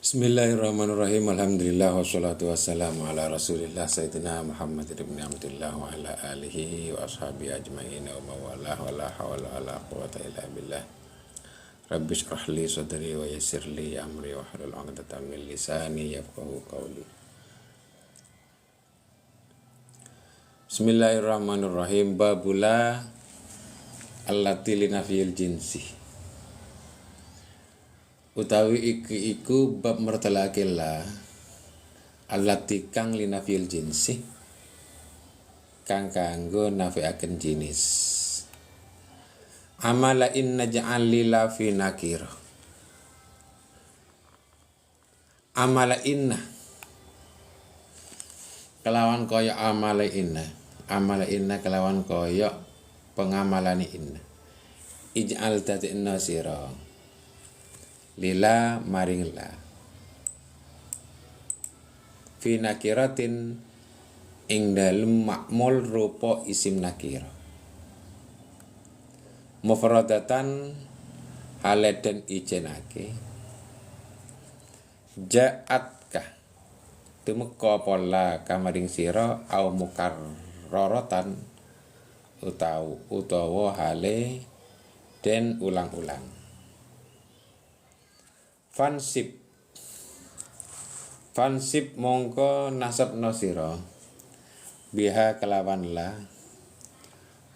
Bismillahirrahmanirrahim. Alhamdulillah wassalatu wassalamu ala Rasulillah Sayyidina Muhammad ibn Abdullah wa ala alihi wa ashabihi ajma'in wa mawalah wa la hawla wa la quwwata illa billah. Rabbi shrah li sadri wa yassir li amri wa hlul 'uqdatam min lisani yafqahu qawli. Bismillahirrahmanirrahim. Babula allati linafiyil jinsi. Utawi iku bab mertelake la allati kang linafil jinsi kang kanggo nafiaken jinis. Amala inna ja'al lila fi nakir. Amala inna kelawan kaya amala inna kelawan kaya pengamalani inna. Ij'al dadi nasira lila maring la fi nakiratin ing dalem makmul rupa isim nakira mufradatan haleden ijenake ja'atka tumeka pola kamaring sira au mukarraratan utawa hale den ulang-ulang. Fansib mongko nasabna sira biha kelawan la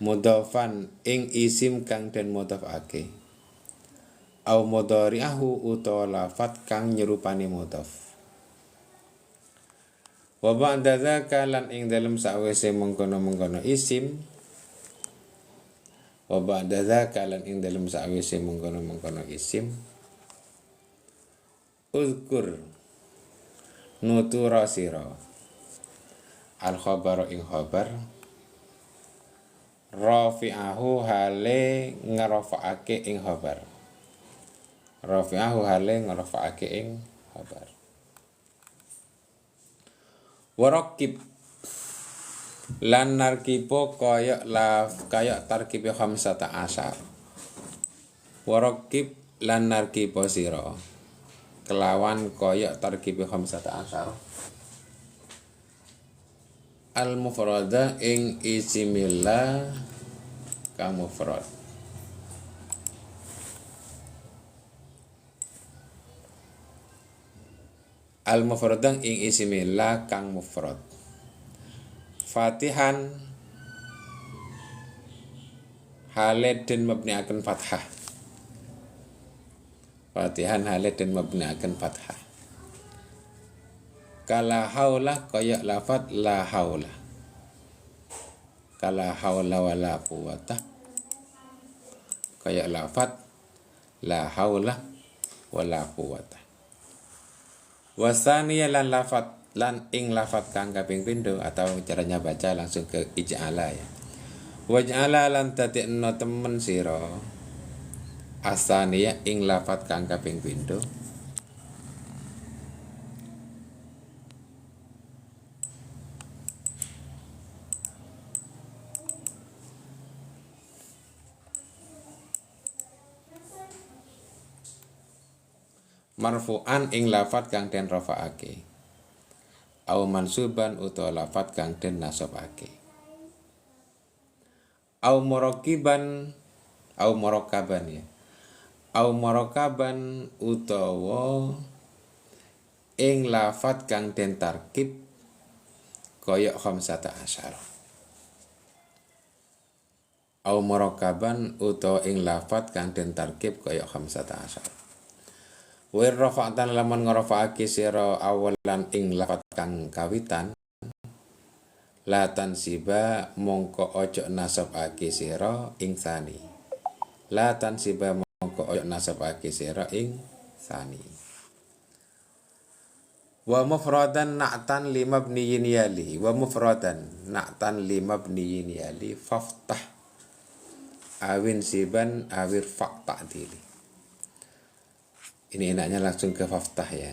mudhofan ing isim kang den mudhofake au mudhari'ahu utawa lafat kang nyerupani mudhof. Wa ba'da dzaka lan ing dalem sawise mengkono-mengkono isim Uzkur nutura sira al khabar ing khabar rafi'ahu hale ngrafa'ake ing khabar warakib lan narkipo kaya tarkibe khamsata asyar. Warakib lan narkipo sira kelawan kaya tarkibe khamsata asyar al mufrada ing isimillah kang mufrad. Al mufradan ing isimillah kang mufrad. Fatihan hale den mabniaken fathah. Kala haula kaya lafat la haula. Kala haula wala quwata kaya lafat la haula wala quwata. Wasaniya lan ing lafat kang kaping pindho atau caranya baca langsung ke ij'ala ya. Waj'ala lan dadekno temen sira asaniya ing lafat kang kaping pindho marfu'an ing lafat kang den rafa'ake au mansuban utawa lafat kang den nasabake au murakaban utawa ing lafat kang den tarkib kaya khamsata asyar. Au murakaban utawa ing lafat kang den tarkib kaya khamsata asyar. Wa rafa'tan lamun ngrafa'ake sira awalan ing lafat kang kawitan la tansiba mongko ojo nasabake sira ing sani. La tansiba mongko ojo nasabake sira ing sani. Wa mufradan na'tan limabniyin yali faftah awin siban awir fa' ta'dili. Ini enaknya langsung ke faftah ya.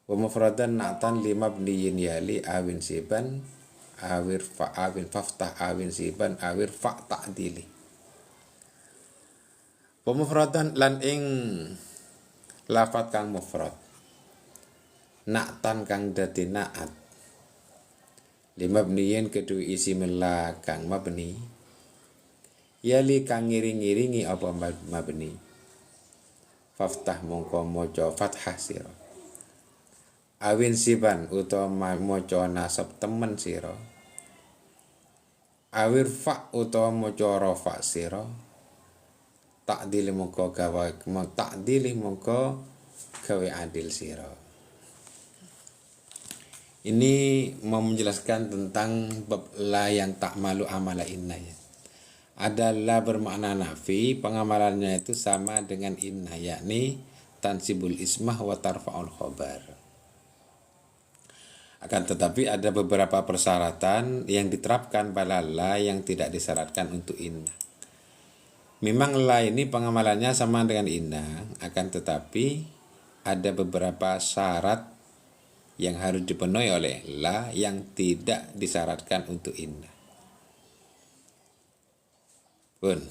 Wa mufradan na'tan limabniyin yali awin siban awir fa awin faftah awin siban awir fa ta'dili. Pemufradan lan ing lafat kang mufrad. Naktan kang dadi naat. Limabniyin kedua isimillah kang mabni. Yali kang ngiring-ngiringi apa mabni. Faftah mongko moco fathah sira. Awin siban utawa moco nasab temen sira. Awir fa utawa moco rafa sira. Ta'dili mongko gawe adil sira. Ini mau menjelaskan tentang bab la yang tak malu amala inna ya. Ada la bermakna nafi, pengamalannya itu sama dengan inna, yakni tansibul ismah wa tarfa'ul khobar. Akan tetapi ada beberapa persyaratan yang diterapkan pada la yang tidak disyaratkan untuk inna. Memang la ini pengamalannya sama dengan inna, akan tetapi ada beberapa syarat yang harus dipenuhi oleh la yang tidak disyaratkan untuk inna. Pun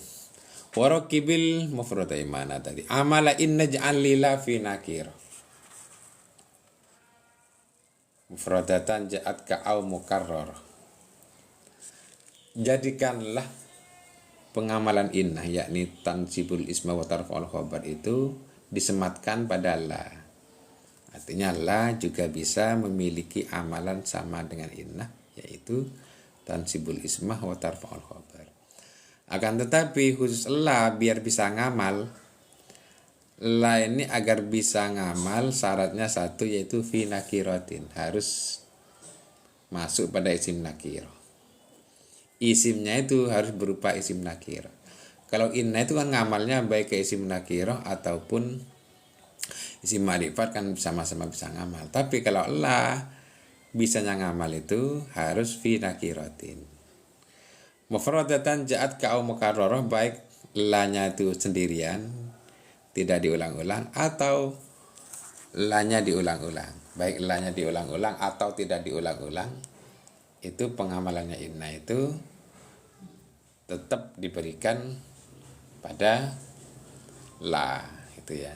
warakibil mufrad mana tadi? Amala inna ja'al lila fi nakir. Mufradatan ja'at ka'au mukarrar. Jadikanlah pengamalan inna, yakni tansibul isma wa tarfa'ul khabar itu disematkan pada la. Artinya la juga bisa memiliki amalan sama dengan inna, yaitu tansibul ismah wa tarfa'ul khabar. Akan tetapi khusus la biar bisa ngamal, la ini agar bisa ngamal syaratnya satu, yaitu fi nakiratin, harus masuk pada isim nakirah. Isimnya itu harus berupa isim nakirah. Kalau inna itu kan ngamalnya baik ke isim nakirah ataupun isim ma'rifat, kan sama-sama bisa ngamal. Tapi kalau la bisanya ngamal itu harus fi nakiratin. Mufradatan ja'at ka'au mukarrarah, baik la-nya itu sendirian tidak diulang-ulang atau la-nya diulang-ulang. Baik la-nya diulang-ulang atau tidak diulang-ulang, itu pengamalannya inna itu tetap diberikan pada la, itu ya.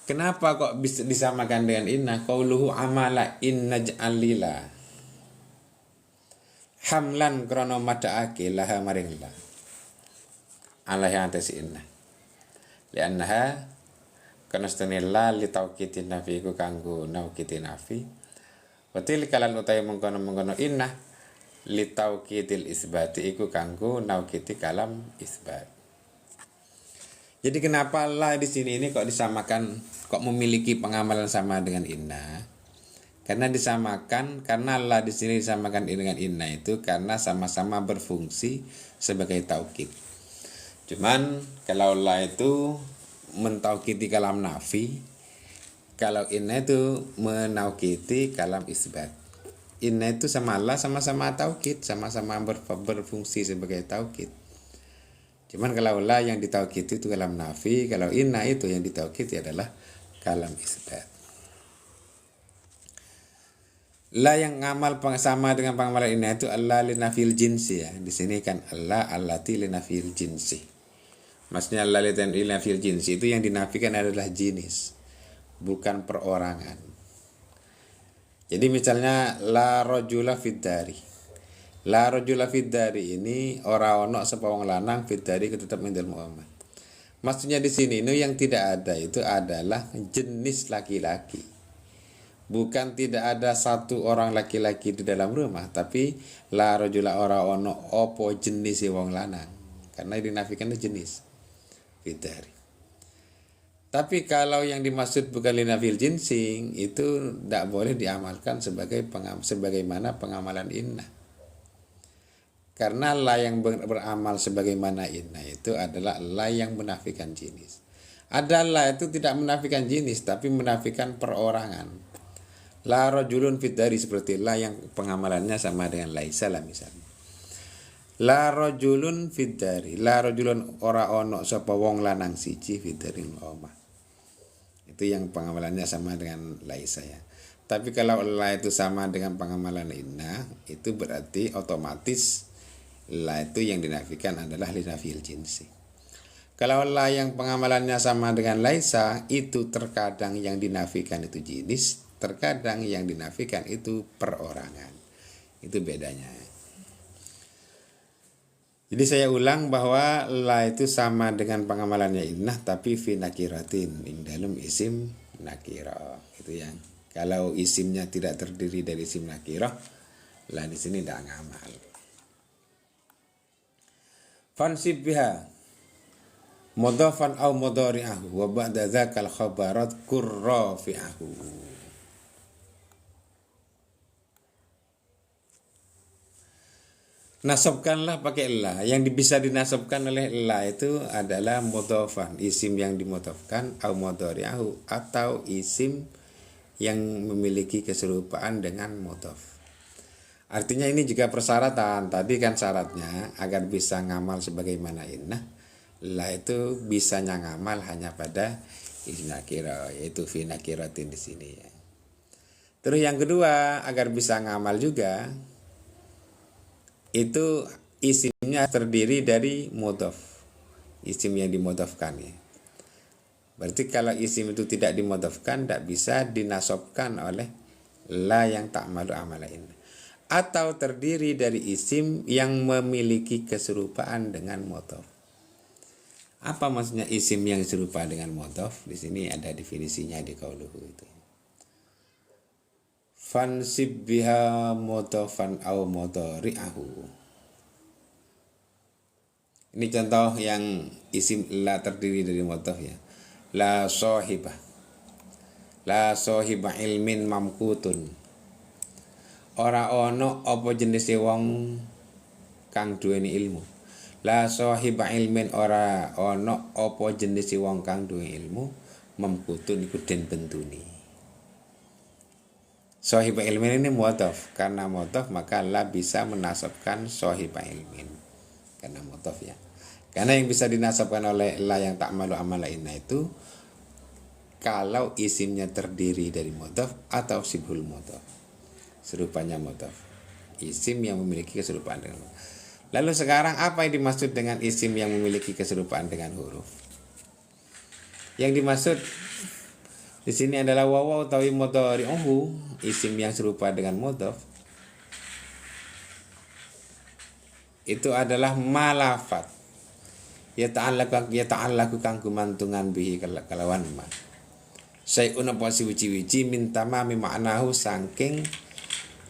Kenapa kok bisa disamakan dengan inna? Qauluhu amala inna ja'alila hamlan krono mada'ake laha maring la Allah yang atas inna liannaha kanastunilla li tauqitin nafi ku kanggo nauqiti nafi watil kalan utai mengkono inna li tauqitil isbati iku kanggo nauqiti kalam isbat. Jadi kenapa la di sini ini kok disamakan, kok memiliki pengamalan sama dengan inna? Karena disamakan, karena la di sini disamakan dengan inna itu karena sama-sama berfungsi sebagai taukid. Cuman kalau la itu mentaukiti kalam nafi, kalau inna itu menaukiti kalam isbat. Inna itu sama la sama-sama taukid, sama-sama berfungsi sebagai taukid. Cuman kalau la yang ditaukid itu kalam nafi, kalau inna itu yang ditaukid adalah kalam isbat. La yang ngamal sama dengan pengamalan inna itu Allah li nafil jinsi ya. Di sini kan Allah allati li nafil jinsi. Maksudnya Allah li nafil jinsi itu yang dinafikan adalah jenis, bukan perorangan. Jadi misalnya la rajula fid dari. La rajula fid dari ini ora ono sapa wong lanang fid dari tetap indal Muhammad. Maksudnya di sini ini yang tidak ada itu adalah jenis laki-laki. Bukan tidak ada satu orang laki-laki di dalam rumah, tapi la rajula ora ono opo jenis wong lanang. Karena dinafikan jenis fid dari. Tapi kalau yang dimaksud bukan linafil jinsing itu tidak boleh diamalkan sebagaimana pengamalan inna. Karena la yang beramal sebagaimana inna itu adalah la yang menafikan jenis. Ada la itu tidak menafikan jenis tapi menafikan perorangan. La rajulun fid dari seperti la yang pengamalannya sama dengan laisa lah misalnya. La rajulun fid dari, la rajulun ora ono sapa wong lanang siji fid dari omah. Itu yang pengamalannya sama dengan laisa ya. Tapi kalau la itu sama dengan pengamalan inna, itu berarti otomatis la itu yang dinafikan adalah linafil jinsi. Kalau la yang pengamalannya sama dengan laisa, itu terkadang yang dinafikan itu jenis, terkadang yang dinafikan itu perorangan. Itu bedanya. Jadi saya ulang bahwa la itu sama dengan pengamalannya innah, tapi fi nakiratin, ing dalam isim nakirah. Itu yang kalau isimnya tidak terdiri dari isim nakirah, la di sini tidak ngamal. Fansib biha mudhafan aw mudhari'ahu wa ba'da dzakal khabarat kurrafi'ahu. Nasabkanlah pakai la. Yang bisa dinasabkan oleh la itu adalah mudhafan, isim yang dimudhafkan, aw mudhari'ahu, atau isim yang memiliki keserupaan dengan mudhaf. Artinya ini juga persyaratan. Tadi kan syaratnya agar bisa ngamal sebagaimana innah, la itu bisanya ngamal hanya pada isim nakirah, yaitu fi nakiratin di sini ya. Terus yang kedua, agar bisa ngamal juga itu isimnya terdiri dari mudhaf, isim yang dimudhafkan ya. Berarti kalau isim itu tidak dimudhafkan, tidak bisa dinasabkan oleh la yang ta'malu amalain, atau terdiri dari isim yang memiliki keserupaan dengan mudhaf. Apa maksudnya isim yang serupa dengan mudhaf? Di sini ada definisinya di qauluhu itu. Fansib biha mudhafan aw mudhari'ahu. Ini contoh yang isim la terdiri dari mudhaf ya. La sahibah. La sahiba ilmin mamkutun. Ora ono apa jenis wong kang duweni ilmu. La sahiba ilmin, ora ono apa jenis wong kang duwe ilmu, mamkutun iku den bentuni. Sohiba ilmin ini mudhaf, karena mudhaf maka la bisa menasabkan sohiba ilmin karena mudhaf ya. Karena yang bisa dinasabkan oleh la yang ta'malu amala inna itu kalau isimnya terdiri dari mudhaf atau sibhul mudhaf, serupanya mudhaf, isim yang memiliki keserupaan dengan mudhaf. Lalu sekarang apa yang dimaksud dengan isim yang memiliki keserupaan dengan huruf? Yang dimaksud di sini adalah wawaw tawi mudhari'uhu, isim yang serupa dengan mudhaf. Itu adalah malafat. Yata'allaku kang gumantungan bihi kalawan ma. Sayun apa siwiji-wiji min tamami ma'nahu saking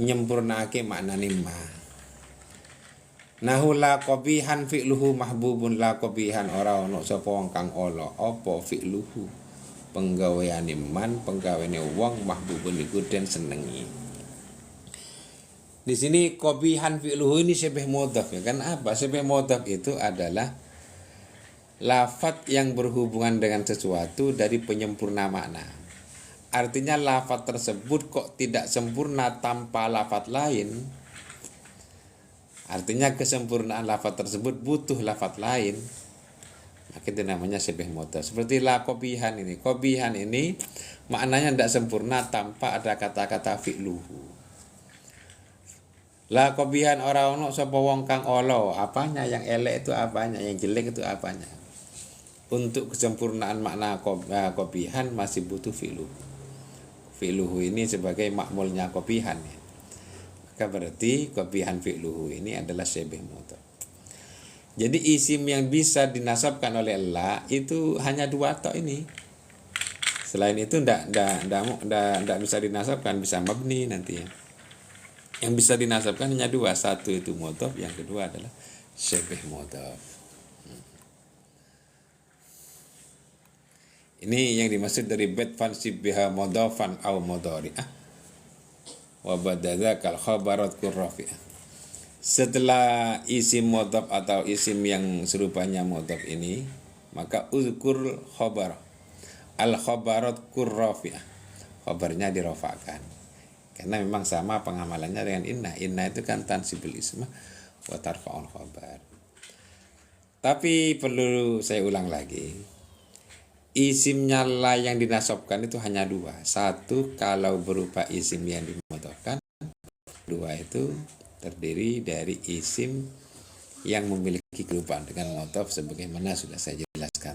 nyempurnake maknane ma. Nahu la qabihan fi'luhu mahbubun, la qabihan ora ono sapa wong kang ala apa fi'luhu penggaweane man, penggaweane wong mahbubun iku den senengi. Di sini qabihan fi'luhu ini syabih mudhaf ya kan. Apa syabih mudhaf itu adalah lafaz yang berhubungan dengan sesuatu dari penyempurna makna. Artinya lafaz tersebut kok tidak sempurna tanpa lafaz lain. Artinya kesempurnaan lafaz tersebut butuh lafaz lain. Maka itu namanya syabih mudhaf. Seperti la qabihan ini. Qabihan ini maknanya tidak sempurna tanpa ada kata-kata fi'luhu. La qabihan ora ono sapa wong kang ala. Apanya yang elek itu apanya, yang jelek itu apanya. Untuk kesempurnaan makna qabihan masih butuh fi'luhu. Fi'luhu ini sebagai makmulnya qabihan ya. Maka berarti qabihan fi'luhu ini adalah syabih mudhaf. Jadi isim yang bisa dinasabkan oleh la itu hanya dua tok ini. Selain itu ndak bisa dinasabkan, bisa mabni nanti ya. Yang bisa dinasabkan hanya dua, satu itu mudhaf, yang kedua adalah syabih mudhaf. Ini yang dimaksud dari bait fansib biha mudhafan aw mudhari'ah wa badadza kal khabarat kurrafi'ah. Setelah isim mudhaf atau isim yang serupanya mudhaf ini, maka uzkur khabar. Al khabarat kurrafi'ah. Khabarnya dirofakkan. Karena memang sama pengamalannya dengan inna. Inna itu kan tansibul isma wa tarfa'ul khabar. Tapi perlu saya ulang lagi. Isimnya la yang dinasabkan itu hanya dua. Satu kalau berupa isim yang dimudhafkan. Dua itu terdiri dari isim yang memiliki keserupaan dengan mudhaf sebagaimana sudah saya jelaskan.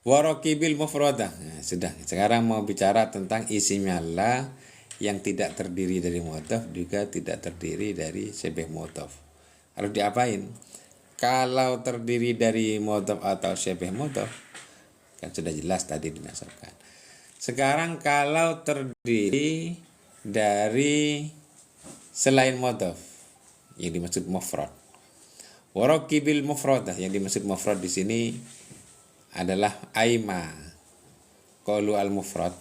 Warokibil mufradah. Nah, sudah. Sekarang mau bicara tentang isimnya la yang tidak terdiri dari mudhaf juga tidak terdiri dari syabih mudhaf. Harus diapain? Kalau terdiri dari mudhaf atau syabih mudhaf kan sudah jelas tadi dinasabkan. Sekarang kalau terdiri dari selain mudhaf yang dimaksud mufrad. Warokibil mufradah yang dimaksud mufrad di sini adalah aima. Qaulu al mufrad.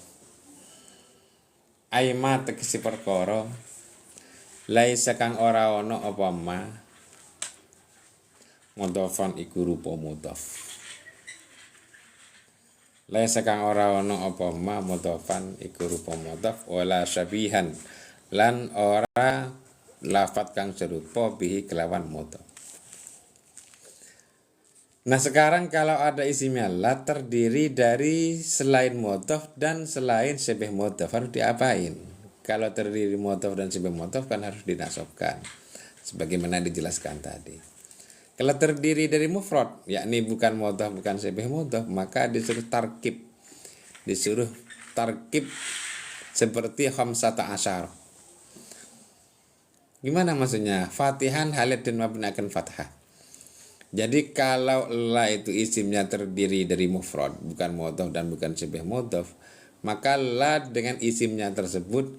Aima tegesi perkara laisa kang ora ana apa ma mudhafan iku rupa mudhaf. Laisa kang ora ana apa ma mudhafan iku rupa mudhaf wala syabihan lan ora lafat kang serupa bihi kelawan mudhaf. Nah sekarang kalau ada isimnya la terdiri dari selain mudhaf dan selain syabih mudhaf harus diapain? Kalau terdiri mudhaf dan syabih mudhaf kan harus dinasabkan sebagaimana dijelaskan tadi. Kalau terdiri dari mufrad yakni bukan mudhaf bukan syabih mudhaf maka disuruh tarkib. Disuruh tarkib seperti khamsata asyar. Gimana maksudnya? Fatihan halid dan mabni akan fathah. Jadi kalau la itu isimnya terdiri dari mufrad, bukan mudhaf dan bukan syabih mudhaf, maka la dengan isimnya tersebut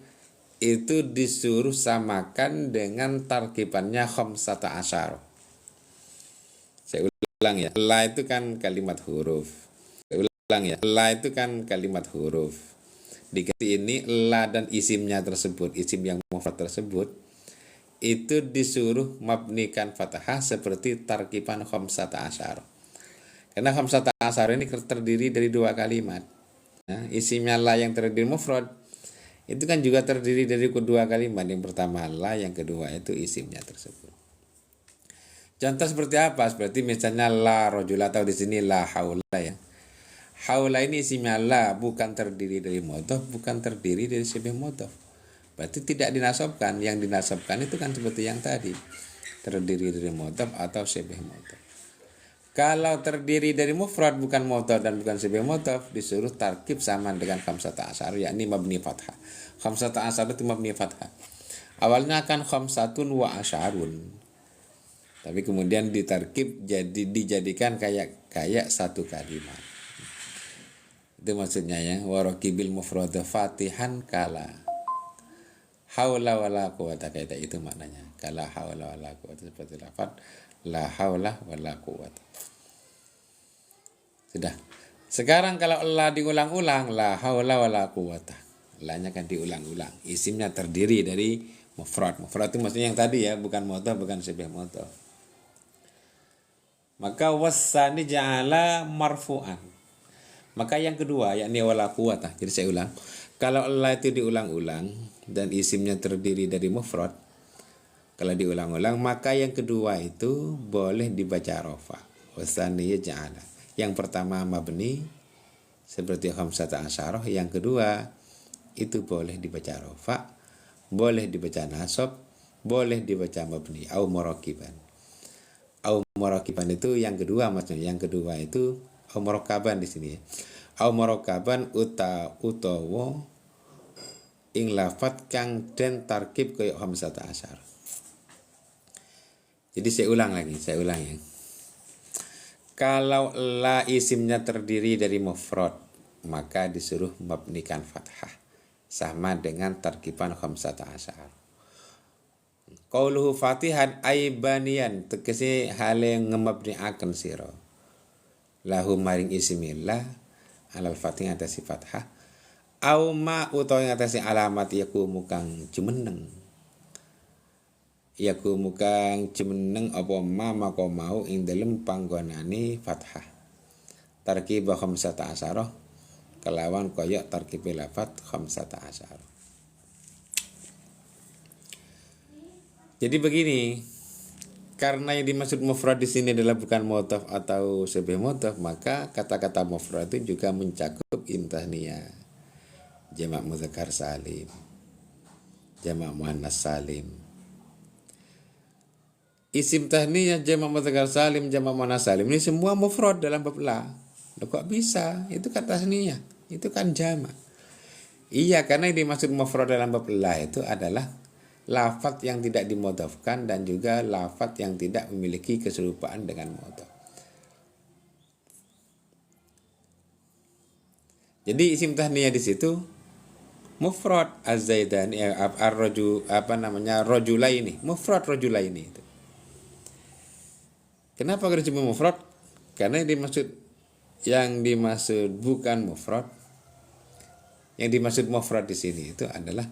itu disuruh samakan dengan tarkibannya khamsata asyar. Saya ulang ya. La itu kan kalimat huruf. Saya ulang ya. La itu kan kalimat huruf. Diganti ini la dan isimnya tersebut, isim yang mufrad tersebut itu disuruh mabnikan fathah seperti tarkiban khamsata asyar. Karena khamsata asyar ini terdiri dari dua kalimat. Nah, isimnya la yang terdiri mufrad itu kan juga terdiri dari kedua kalimat. Yang pertama la, yang kedua itu isimnya tersebut. Contoh seperti apa? Seperti misalnya la rajula atau di sini la haula ya. Haula ini isimnya la bukan terdiri dari mudhaf, bukan terdiri dari syabih mudhaf. Berarti tidak dinasabkan. Yang dinasabkan itu kan seperti yang tadi, terdiri dari mudhaf atau syabih mudhaf. Kalau terdiri dari mufrad bukan mudhaf dan bukan syabih mudhaf disuruh tarkib sama dengan khamsata asyar yakni mabni fathah. Khamsata asyar itu mabni fathah. Awalnya akan khamsatun wa asyarun. Tapi kemudian ditarkib jadi dijadikan kayak satu kalimat. Itu maksudnya ya, warokibil mufrad fatihan kala haula wala quwata, kayak itu maknanya. Kala haula wala quwata seperti lafaz la haula wala quwata. Sudah. Sekarang kalau la diulang-ulang la haula wala quwata. La-nya kan diulang-ulang. Isimnya terdiri dari mufrad. Mufrad itu maksudnya yang tadi ya, bukan mudhaf, bukan syabih mudhaf. Maka wasani ja'ala marfu'an. Maka yang kedua yakni wala quwata. Jadi saya ulang. Kalau la itu diulang-ulang dan isimnya terdiri dari mufrad, kalau diulang-ulang maka yang kedua itu boleh dibaca rafa. Wasani ja'ala. Yang pertama mabni seperti khamsata asyarah, yang kedua itu boleh dibaca rafa, boleh dibaca nasab, boleh dibaca mabni au murakiban. Au murakiban itu yang kedua maksudnya. Yang kedua itu au murakaban di sini. Au murakaban utawa ing lafat kang den tarkib kaya khamsata asyar. Jadi saya ulang ya. Kalau la isimnya terdiri dari mufrad, maka disuruh mabnikan fathah sama dengan tarkiban khamsata asyar. Qauluhu fatihan aibanian tegese hale ngemabniaken sira. Lahu maring isimillah alal fatih atasi fathah au ma utawa atasi alamat yakumu kang jumeneng. Yakumu kang jumeneng apa ma maka mau ing dalem panggonane fathah. Tarkib khamsata asyarah kelawan kaya tarkib lafat khamsata asyarah. Jadi begini, karena yang dimaksud mufrad di sini adalah bukan mudhaf atau syabih mudhaf, maka kata-kata mufrad itu juga mencakup intahniyah, jamak mudzakkar salim, jamak muannas salim. Isim tahniyah, jamak mudzakkar salim, jamak muannas salim ini semua mufrad dalam bab la. Loh, kok bisa? Itu kan tasniyah, itu kan jamak. Iya, karena yang dimaksud mufrad dalam bab la itu adalah lafadz yang tidak dimudhafkan dan juga lafadz yang tidak memiliki keserupaan dengan mudhaf. Jadi isim tahniyah di situ mufrad az-zaidani rajulaini, mufrad rajulaini itu. Kenapa harus disebut mufrad? Karena yang dimaksud bukan mufrad. Yang dimaksud mufrad di sini itu adalah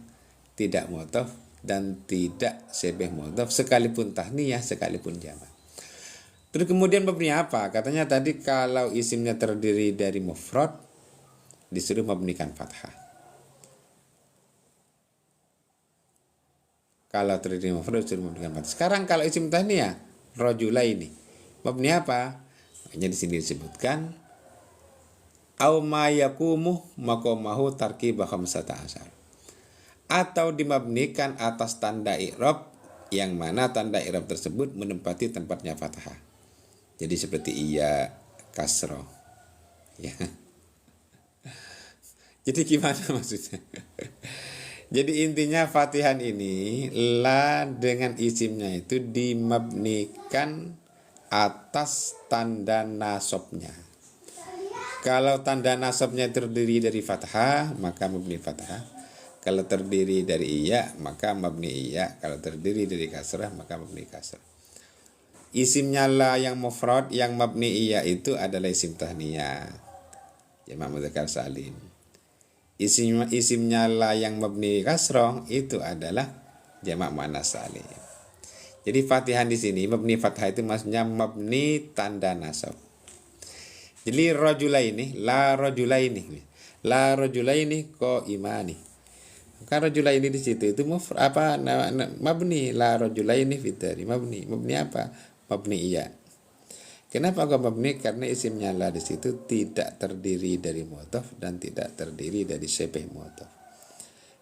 tidak mudhaf dan tidak syabih mudhaf, sekalipun tahniyah sekalipun jamak. Terus kemudian babnya apa? Katanya tadi kalau isimnya terdiri dari mufrad disuruh mabnikan fathah. Kalau terdiri dari mufrad disuruh mabnikan fathah. Sekarang kalau isim tahniyah rajulaini, mabni apa? Makanya di sini disebutkan au ma yaqumu maqamahu tarkib khamsata asyar, atau dimabnikan atas tanda i'rab yang mana tanda i'rab tersebut menempati tempatnya fathah. Jadi seperti iya, kasroh, ya. Jadi gimana maksudnya? Jadi intinya Fatihan ini la dengan isimnya itu dimabnikan atas tanda nasabnya. Kalau tanda nasabnya terdiri dari fathah, maka mabni fathah. Kalau terdiri dari iya, maka mabni iya. Kalau terdiri dari kasrah, maka mabni kasrah. Isimnya la yang mufrad, yang mabni iya itu adalah isim tahniyah, jamak mudzakkar salim. Isimnya la yang mabni kasrah itu adalah jamak muannats salim. Jadi Fatihan di sini mabni fathah itu maksudnya mabni tanda nasab. Jadi rajulaini, la rajulaini, la rajulaini qaimani. Kan rajulaini di situ itu mabni, la rajulaini fitari mabni apa? Mabni iya. Kenapa kok mabni? Karena isimnya la di situ tidak terdiri dari mudhaf dan tidak terdiri dari syabih mudhaf.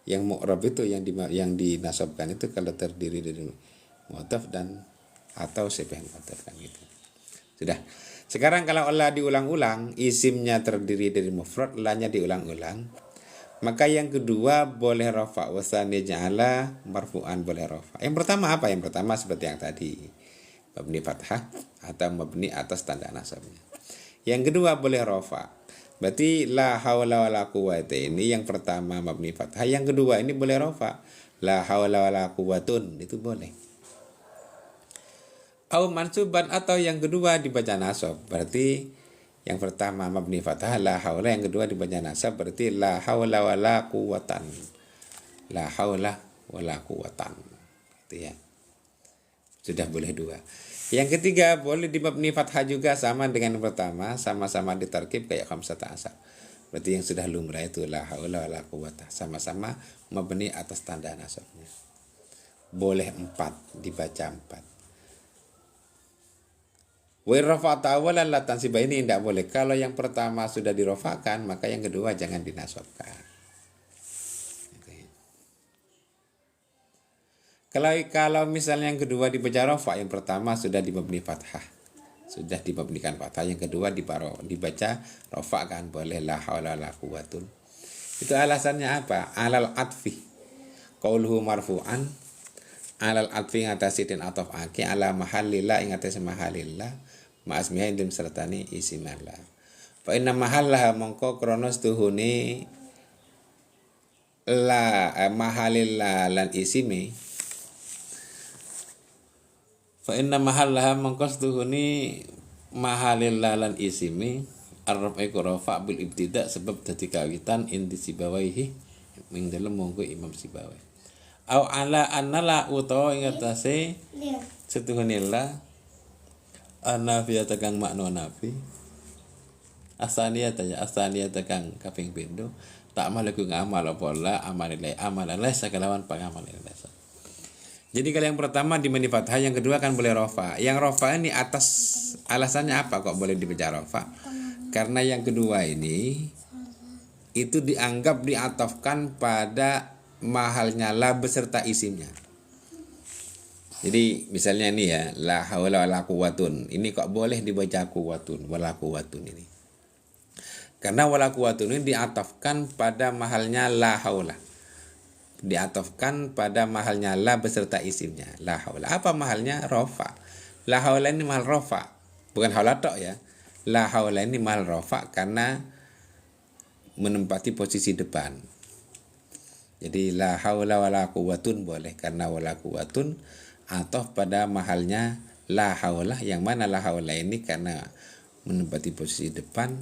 Yang mu'rab itu yang dinasabkan itu kalau terdiri dari mudhaf dan atau syabih mudhaf kan gitu. Sudah. Sekarang kalau la diulang-ulang, isimnya terdiri dari mufrad, la-nya diulang-ulang, maka yang kedua boleh rafa, wasani ja'ala marfu'an boleh rafa. Yang pertama apa? Yang pertama seperti yang tadi, mabni fathah atau mabni atas tanda nasabnya. Yang kedua boleh rafa. Berarti la haula wala quwwata ini yang pertama mabni fathah, yang kedua ini boleh rafa. La haula wala quwwatun itu boleh. Au mansuban atau yang kedua dibaca nasab. Berarti yang pertama mabni fathah la haula, yang kedua dibaca nasab berarti la haula wala quwwatan. La haula wala quwwatan. Gitu ya. Sudah boleh dua. Yang ketiga boleh di mabni fathah juga sama dengan yang pertama, sama-sama ditarkib kayak khamsata asyar. Berarti yang sudah lumrah itu la haula wala quwwata, sama-sama mabni atas tanda nasabnya. Boleh 4, dibaca 4. Wa rafa'ta awalan la tansibah ini tidak boleh. Kalau yang pertama sudah dirofakan, maka yang kedua jangan dinasabkan. Kalau misalnya yang kedua dibaca rafa, yang pertama sudah dimabni fathah, sudah dimabnikan fathah, yang kedua dibaca rafa kan boleh la haula la quwwatun. Itu alasannya apa? Alal atfi. Qauluhu marfu'an alal atfi ngatasi din ataf aki ala mahallillah ingatasi mahallillah ma'asmiha indim sertani isimallah. Fa inna mahallaha mongko kronos tuhuni la mahallillah lan isimi. Fa inna mahallaha mongko tuhuni mahallillah lan isimi ar-raf'i rafa bil ibtida sebab dadi kawitan inti sibawaihi ing dalem mongko Imam Sibawi. Au ala annala utawa ing atase setuhunillah anafiyata kang makna nafi asaniyata kang kaping pindho tak malaku ngamal apa la amalilai amalalai sakalawan pangamal ilasa. Jadi kalau yang pertama di mabni fathah, yang kedua kan boleh rafa. Yang rafa ini atas alasannya apa kok boleh dibaca rafa? Karena yang kedua ini itu dianggap diatafkan pada mahalnya la beserta isimnya. Jadi misalnya ini ya, la haula wala quwwatun. Ini kok boleh dibaca quwwatun, wala quwwatun ini. Karena wala quwwatun ini diatafkan pada mahalnya la haula. Diatafkan pada mahalnya la beserta isimnya. La haula. Apa mahalnya? Rofa. La haula ini mahal rofa. Bukan haula tok ya. La haula ini mahal rofa karena menempati posisi depan. Jadi la haula wala quwwatun boleh karena wala quwwatun ataf pada mahalnya la haula, yang mana la haula ini karena menempati posisi depan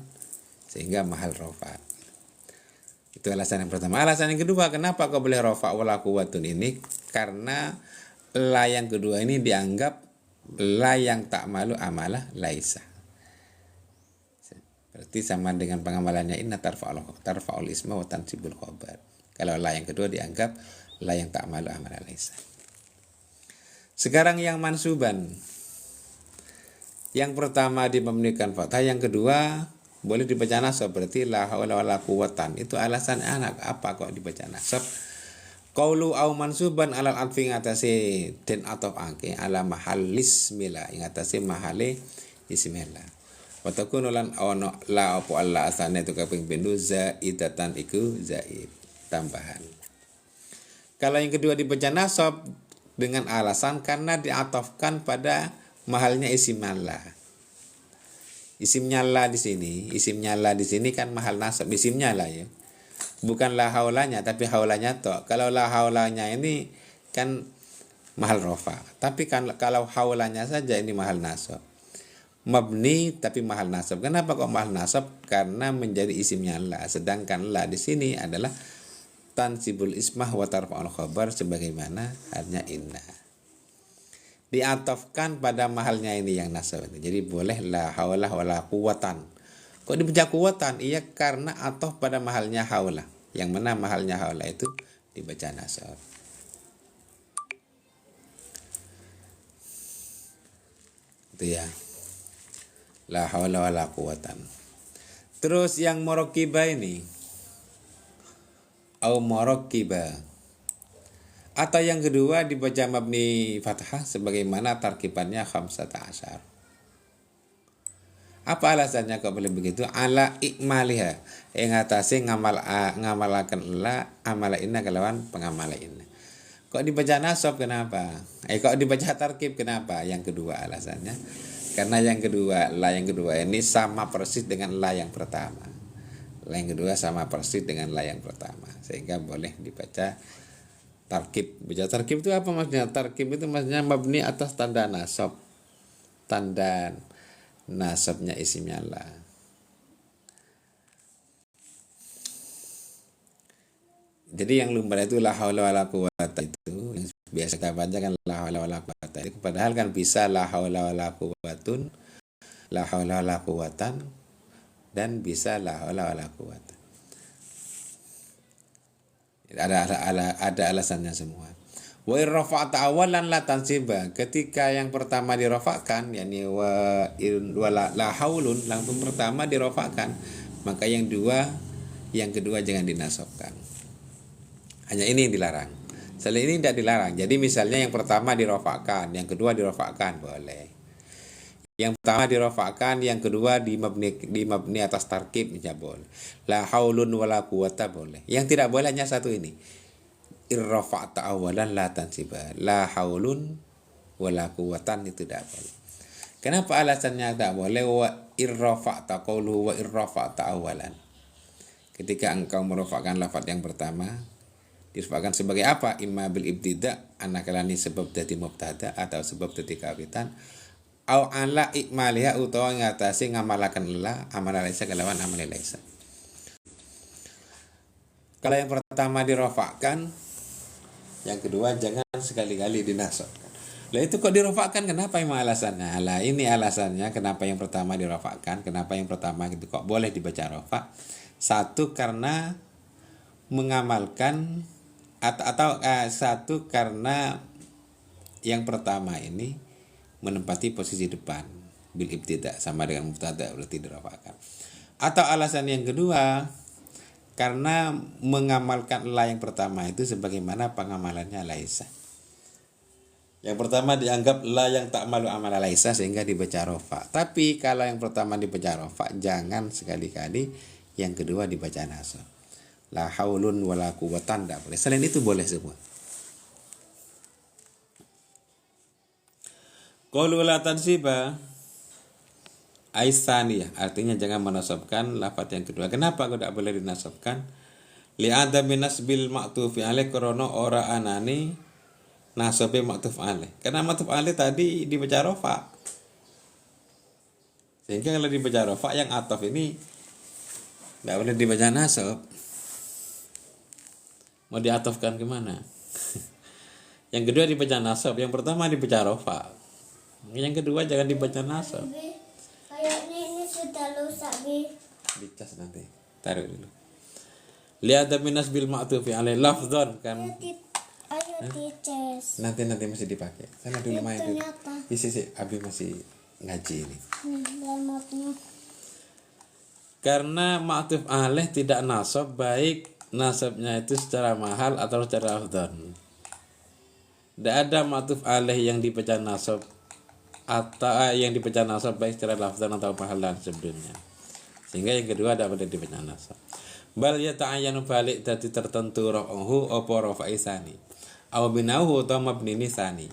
sehingga mahal rofa. Itu alasan yang pertama. Alasan yang kedua, kenapa kau boleh rofa wala quwwatun ini? Karena la yang kedua ini dianggap la yang tak malu amalah laisa. Berarti sama dengan pengamalannya inna tarfa'ul isma wa tansibul khabar. Kalau la yang kedua dianggap la yang tak malu amalah laisa. Sekarang yang mansuban. Yang pertama dimemnikan fathah, yang kedua boleh dibaca nasab, berarti la haula wala quwwatan. Itu alasan anak apa kok dibaca nasab? Qaulu au mansuban alal atfi ngatasi den ataf angke ala mahal ismila ing atase mahale ismillah. Wa takunu lan ono la apa alla asane itu kaping pindho zaidatan iku zaid tambahan. Kalau yang kedua dibaca nasab dengan alasan karena diatafkan pada mahalnya isimnya. Isimnya la di sini kan mahal nasab isimnya la ya. Bukan la haulanya tapi haulanya toh. Kalau la haulanya ini kan mahal rofa. Tapi kan kalau haulanya saja ini mahal nasab. Mabni tapi mahal nasab. Kenapa kok mahal nasab? Karena menjadi isimnya la. Sedangkan la di sini adalah tansibul ismah wa tarfa'ul khabar sebagaimana halnya inna. Diatafkan pada mahalnya ini yang nasab. Jadi boleh la haula wala quwwatan. Kok dibaca quwwatan? Iya karena ataf pada mahalnya haula. Yang mana mahalnya haula itu dibaca nasab. Itu ya. La haula wala quwwatan. Terus yang murakkibah ini au murakkibah. Atau yang kedua dibaca mabni fathah sebagaimana tarkibannya khamsata asyar. Apa alasannya kok boleh begitu? Ala ikmaliha yang atase ngamalakan la amala inna kelawan pengamala inna. Kok dibaca nasab kenapa? Kok dibaca tarkib kenapa? Yang kedua alasannya karena yang kedua la yang kedua ini sama persis dengan la yang pertama. La yang kedua sama persis dengan la yang pertama sehingga boleh dibaca tarkib. Baca tarkib itu apa maksudnya? Tarkib itu maksudnya mabni atas tanda nasab. Tanda nasabnya isimnya la. Jadi yang lumrah itu la haula wala quwwata itu yang biasa kita baca kan la haula wala quwwata. Padahal kan bisa la haula wala quwwatun, la haula wala quwwatan dan bisa la haula wala quwwata. Ada alasannya semua. Wa irrafa'ta awalan la tansiba. Ketika yang pertama dirafa'kan yakni wa la haulun langsung pertama dirafa'kan, maka yang kedua jangan dinasabkan. Hanya ini yang dilarang. Selain ini tidak dilarang. Jadi misalnya yang pertama dirafa'kan, yang kedua dirafa'kan boleh. Yang pertama dirafa'kan, yang kedua di mabni atas tarkib ya boleh. La haulun wala quwwata boleh. Yang tidak boleh hanya satu ini. Irrafa'ta awalan la tansiba. La haulun wala quwwatan itu tidak boleh. Kenapa alasannya tidak boleh? Wa irrafa'ta qawluhu wa irrafa'ta awalan. Ketika engkau merafa'kan lafaz yang pertama, dirafa'kan sebagai apa? Imma bil ibtida, anakalani sebab dadi mubtada atau sebab dadi kawitan. Au ala ikmaliha utawa ngatasi ngamalakan la amala laisa kelawan amala laisa. Kalau yang pertama dirafa'kan, yang kedua jangan sekali-kali dinasabkan. Lah itu kok dirafa'kan kenapa emang alasannya? Lah ini alasannya kenapa yang pertama dirafa'kan, kenapa yang pertama gitu kok boleh dibaca rafa'. Satu karena mengamalkan satu karena yang pertama ini menempati posisi depan bil ibtida sama dengan mubtada berarti dirafa'kan. Atau alasan yang kedua karena mengamalkan la yang pertama itu sebagaimana pengamalannya laisa. Yang pertama dianggap la yang tak malu amala laisa sehingga dibaca rafa. Tapi kalau yang pertama dibaca rafa jangan sekali-kali yang kedua dibaca nasab. La haulun wala quwwatan tidak boleh. Selain itu boleh semua. Qalu la tansiba aisaniyah, artinya jangan menasabkan lafaz yang kedua. Kenapa kok tidak boleh dinasabkan? Li'adami nasbil ma'tufi alaih, karena ora anani nasabe ma'tuf alaih. Karena ma'tuf alaih tadi dibaca rofa. Sehingga kalau dibaca rofa yang ataf ini tidak boleh dibaca nasab. Mau diatofkan kemana? Yang kedua dibaca nasab, yang pertama dibaca rofa. Yang kedua jangan dibaca nasab. Kayaknya ini sudah rusak, Bi. Dicas nanti. Taruh dulu. Lihat minas bil ma'tufi alaih lafdzon kan. Ayo dicas. Nanti masih dipakai. Sana dulu main dulu. Ternyata. Isi Abi masih ngaji ini. Lemotnya. Karena ma'tuf alaih tidak nasab, baik nasabnya itu secara mahal atau secara lafdzon. Tidak ada ma'tuf alaih yang dibaca nasab atau yang dibaca nasab baik secara lafzan atau mahalan sebelumnya. Sehingga yang kedua tidak boleh dibaca nasab. Bal yata'ayyanu balik dadi tertentu raf'uhu apa rafa'i tsani. Aw binahu atau mabni tsani.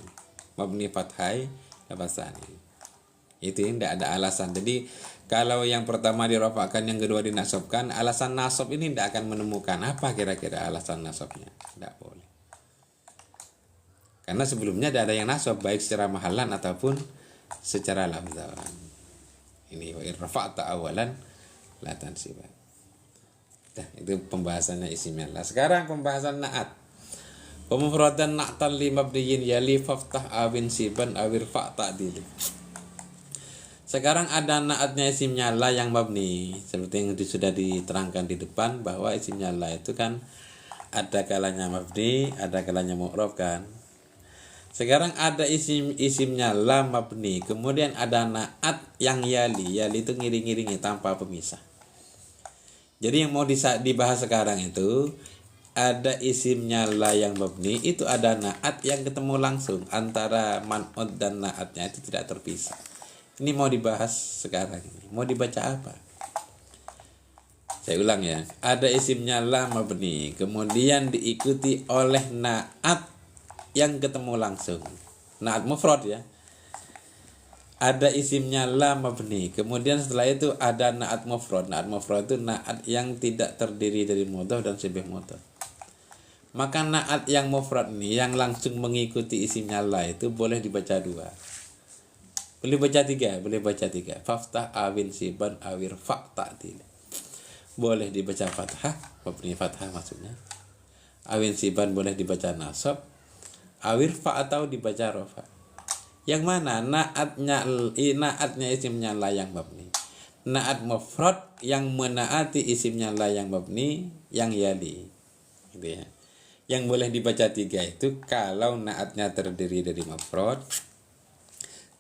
Mabni fathai lafaz tsani. Itu tidak ada alasan. Jadi kalau yang pertama dirafa'kan, yang kedua dinasabkan, alasan nasab ini tidak akan menemukan apa kira-kira alasan nasabnya. Tidak boleh. Karena sebelumnya tidak ada yang nasab baik secara mahalan ataupun secara lafzan. Ini wa irfa'ta awalan la tansiba. Nah, itu pembahasannya isimillah. Sekarang pembahasan na'at. Pemufradan na'tan li mabniyin yali faftah awin siban awir fa' ta'dil. Sekarang ada na'atnya isimnya la yang mabni. Seperti yang sudah diterangkan di depan bahwa isimnya la itu kan ada kalanya mabni, ada kalanya mu'rab kan. Sekarang ada isimnya la mabni, kemudian ada na'at yang yali itu ngiring-ngiringi tanpa pemisah. Jadi yang mau dibahas sekarang itu ada isimnya la yang mabni, itu ada na'at yang ketemu langsung antara man'ud dan na'atnya itu tidak terpisah. Ini mau dibahas sekarang ini. Mau dibaca apa? Saya ulang ya. Ada isimnya la mabni, kemudian diikuti oleh na'at yang ketemu langsung. Na'at mufrad ya. Ada isimnya la mabni, kemudian setelah itu ada na'at mufrad. Na'at mufrad itu na'at yang tidak terdiri dari mudhaf dan syibh mudhaf. Maka na'at yang mufrad ini yang langsung mengikuti isimnya la itu boleh dibaca dua. Boleh baca tiga. Faftah awin siban awir fa' ta'dil. Boleh dibaca fathah, mabni fathah maksudnya. Awin siban boleh dibaca nasab. Awir fa' atau dibaca rofa. Yang mana na'atnya isimnya la yang mabni. Na'at mufrad yang menaati isimnya la yang mabni yang yali. Gitu ya. Yang boleh dibaca tiga itu kalau na'atnya terdiri dari mufrad,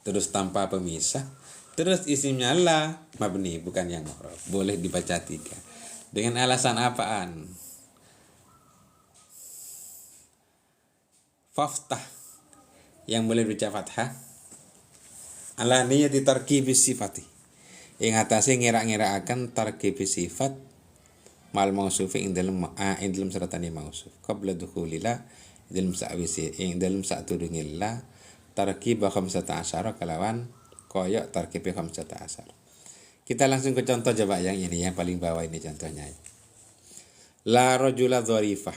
terus tanpa pemisah, terus isimnya la mabni bukan yang mufrad. Boleh dibaca tiga. Dengan alasan apaan? Faftah yang boleh dibaca fathah ala niyati tarkibi sifati, yang atasnya ngira-ngira akan tarkibi sifat mal mausufi ing dalam seratani mausuf qabla dukhulillah dalam sa'wisi ing dalam sa'turungillah tarkib 15 kalawan koyok tarkib 15. Kita langsung ke contoh coba yang ini, yang paling bawah ini contohnya. La rajula dzarifah.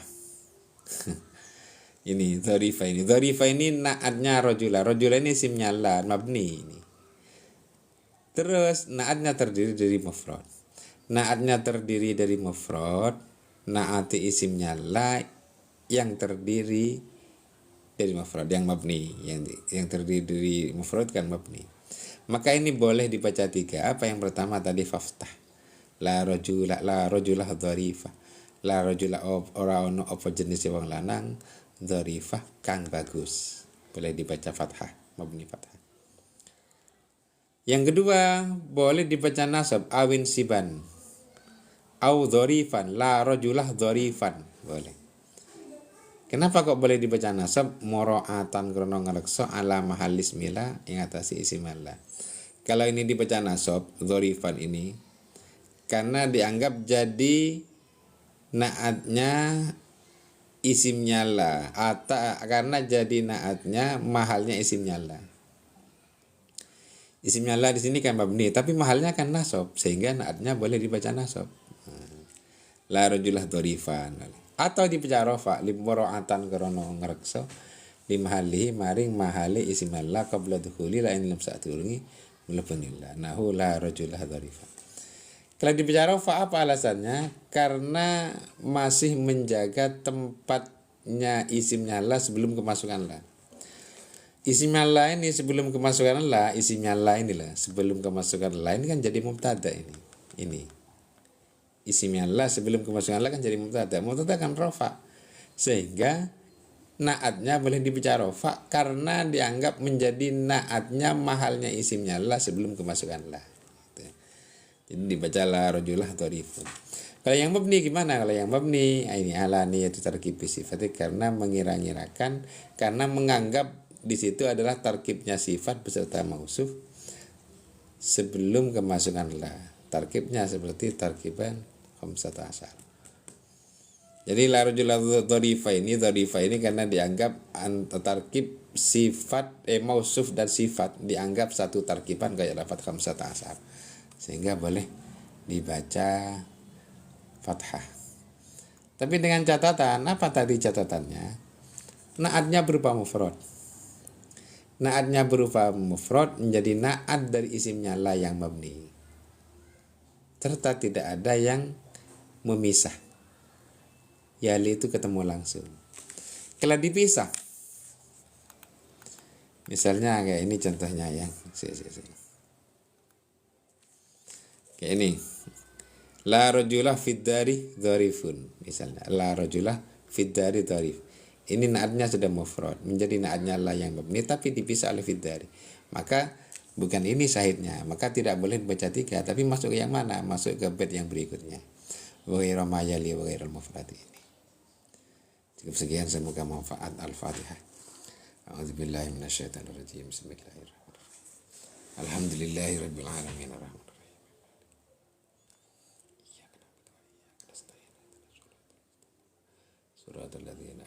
Ini dzarifah ini na'atnya rajula ini isimnya la mabni ini. Terus na'atnya terdiri dari mufrad. Na'ati isimnya la yang terdiri dari mufrad yang mabni, yang terdiri dari mufrad kan mabni. Maka ini boleh dibaca tiga. Apa yang pertama tadi faftah. La rajulah dzarifah. La rajula ora ono apa jenis wong lanang, dzarifah kang bagus. Boleh dibaca fathah, mabni fathah. Yang kedua, boleh dibaca nasab awin siban. Au dzarifan, la rajulah dzarifan. Boleh. Kenapa kok boleh dibaca nasab? Moro'atan krono ngerekso ala mahal ismila yang atasi isim Allah. Kalau ini dibaca nasab, dzarifan ini, karena dianggap jadi naatnya isimnya la, atau karena jadi naatnya mahalnya isimnya la. Isimnya la di sini kan mabni, tapi mahalnya kan nasab, sehingga naatnya boleh dibaca nasab. La rajulah dorifan, atau dibaca rofa limoroatan krono ngrekso di mahali maring mahali isimnya la qabla dukhuli la in lam sa'turungi mlepunillah nahu la rajulah dorifan. Kalau dibaca rofa apa alasannya? Karena masih menjaga tempatnya isimnya la sebelum kemasukan la. Isimnya la ini sebelum kemasukan la, isimnya la inilah sebelum kemasukan la ini kan jadi mubtada ini. Ini. Isimnya la sebelum kemasukan la kan jadi mubtada. Mubtada kan rofa. Sehingga naatnya boleh dibaca rofa karena dianggap menjadi naatnya mahalnya isimnya la sebelum kemasukan la. Jadi dibaca la rajulah dorifun. Kalau yang mabni gimana? Kalau yang mabni ini ala niyati tarkibi sifat karena mengira-ngirakan, karena menganggap di situ adalah tarkibnya sifat beserta mausuf sebelum kemasukan la. Tarkibnya seperti tarkiban khamsata asyar. Jadi la rajulah dharifa ini karena dianggap tarkib sifat mausuf dan sifat dianggap satu tarkiban kayak lafaz khamsata asyar. Sehingga boleh dibaca fathah. Tapi dengan catatan, apa tadi catatannya? Naatnya berupa mufrad. Naatnya berupa mufrad menjadi naat dari isimnya la yang mabni. Serta tidak ada yang memisah. Yali itu ketemu langsung. Kalau dipisah, misalnya kayak ini contohnya ya. Kayak ini. La rajulah fid dari dharifun. Misalnya la rajulah fid dari dharif. Ini naatnya sudah mufrad, menjadi naatnya la yang mabni tapi dipisah oleh fid dari. Maka bukan ini syahidnya, maka tidak boleh baca 3, tapi masuk ke yang mana? Masuk ke bait yang berikutnya. Wa ghairu ma yali wa ghairul mufrad ini. Cukup sekian, semoga manfaat. Al-Fatihah. A'udzubillahi minasyaitonir rajim. Bismillahirrahmanirrahim. Alhamdulillahirabbil alamin arrahmanirrahim. Suratul ladzina